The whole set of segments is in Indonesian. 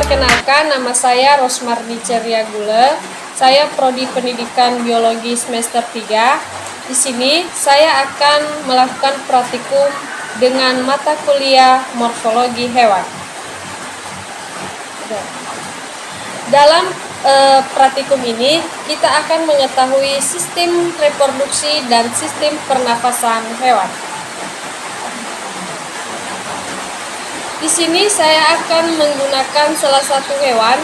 Perkenalkan, nama saya Rosmardi Ceryagule. Saya Prodi Pendidikan Biologi semester 3. Di sini saya akan melakukan praktikum dengan mata kuliah morfologi hewan. Dalam praktikum ini kita akan mengetahui sistem reproduksi dan sistem pernafasan hewan. Di sini saya akan menggunakan salah satu hewan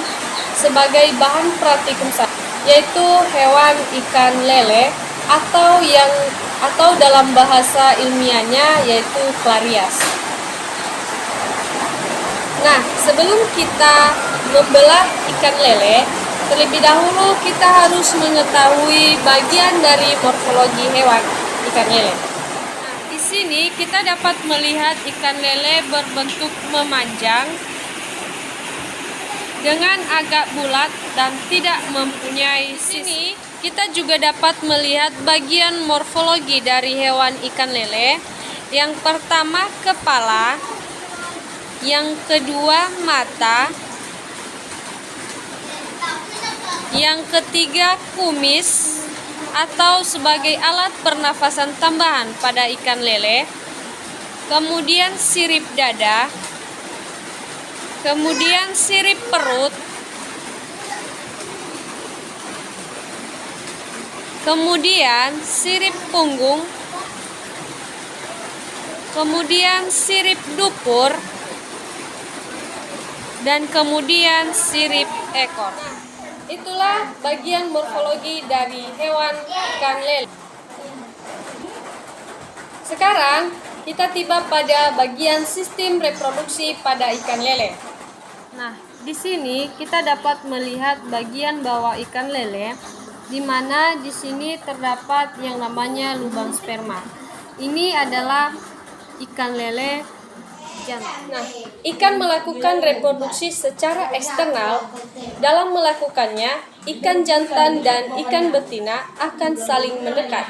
sebagai bahan praktikum saya, yaitu hewan ikan lele atau dalam bahasa ilmiahnya yaitu Clarias. Nah, sebelum kita membelah ikan lele, terlebih dahulu kita harus mengetahui bagian dari morfologi hewan ikan lele. Di sini kita dapat melihat ikan lele berbentuk memanjang dengan agak bulat dan tidak mempunyai sisi. Kita juga dapat melihat bagian morfologi dari hewan ikan lele. Yang pertama kepala, yang kedua mata, yang ketiga kumis atau sebagai alat pernafasan tambahan pada ikan lele, kemudian sirip dada, kemudian sirip perut, kemudian sirip punggung, kemudian sirip dupur, dan kemudian sirip ekor. Itulah bagian morfologi dari hewan ikan lele. Sekarang kita tiba pada bagian sistem reproduksi pada ikan lele. Nah, di sini kita dapat melihat bagian bawah ikan lele, di mana di sini terdapat yang namanya lubang sperma. Ini adalah ikan lele jantan. Nah, ikan melakukan reproduksi secara eksternal. Dalam melakukannya, ikan jantan dan ikan betina akan saling mendekat.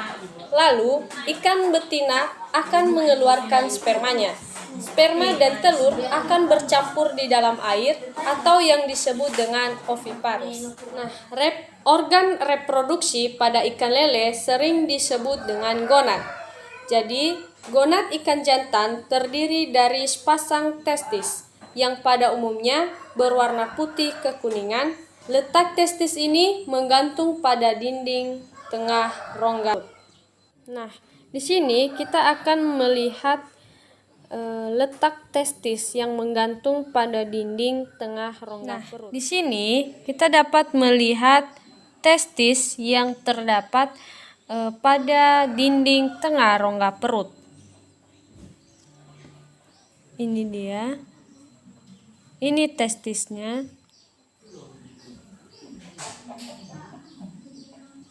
Lalu, ikan betina akan mengeluarkan spermanya. Sperma dan telur akan bercampur di dalam air atau yang disebut dengan oviparus. Nah, organ reproduksi pada ikan lele sering disebut dengan gonad. Jadi, gonad ikan jantan terdiri dari sepasang testis yang pada umumnya berwarna putih kekuningan. Letak testis ini menggantung pada dinding tengah rongga. Nah, di sini kita akan melihat letak testis yang menggantung pada dinding tengah rongga perut. Di sini kita dapat melihat testis yang terdapat pada dinding tengah rongga perut. Ini dia. Ini testisnya.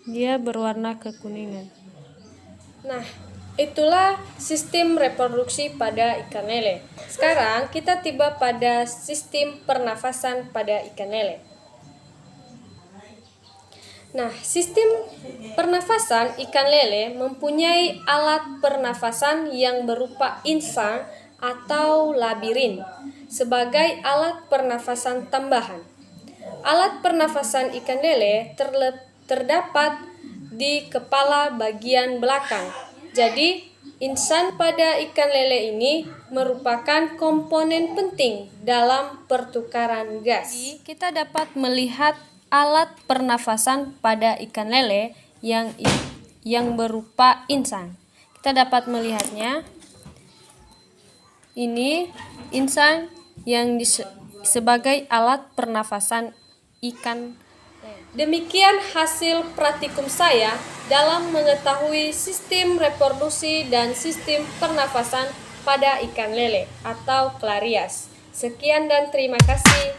Dia berwarna kekuningan. Nah, itulah sistem reproduksi pada ikan lele. Sekarang kita tiba pada sistem pernafasan pada ikan lele. Nah, sistem pernafasan ikan lele mempunyai alat pernafasan yang berupa insang atau labirin sebagai alat pernafasan tambahan. Alat pernafasan ikan lele terdapat di kepala bagian belakang. Jadi, insang pada ikan lele ini merupakan komponen penting dalam pertukaran gas. Jadi, kita dapat melihat alat pernafasan pada ikan lele yang berupa insang. Kita dapat melihatnya. Ini insang yang sebagai alat pernafasan ikan. Demikian hasil praktikum saya dalam mengetahui sistem reproduksi dan sistem pernafasan pada ikan lele atau Clarias. Sekian dan terima kasih.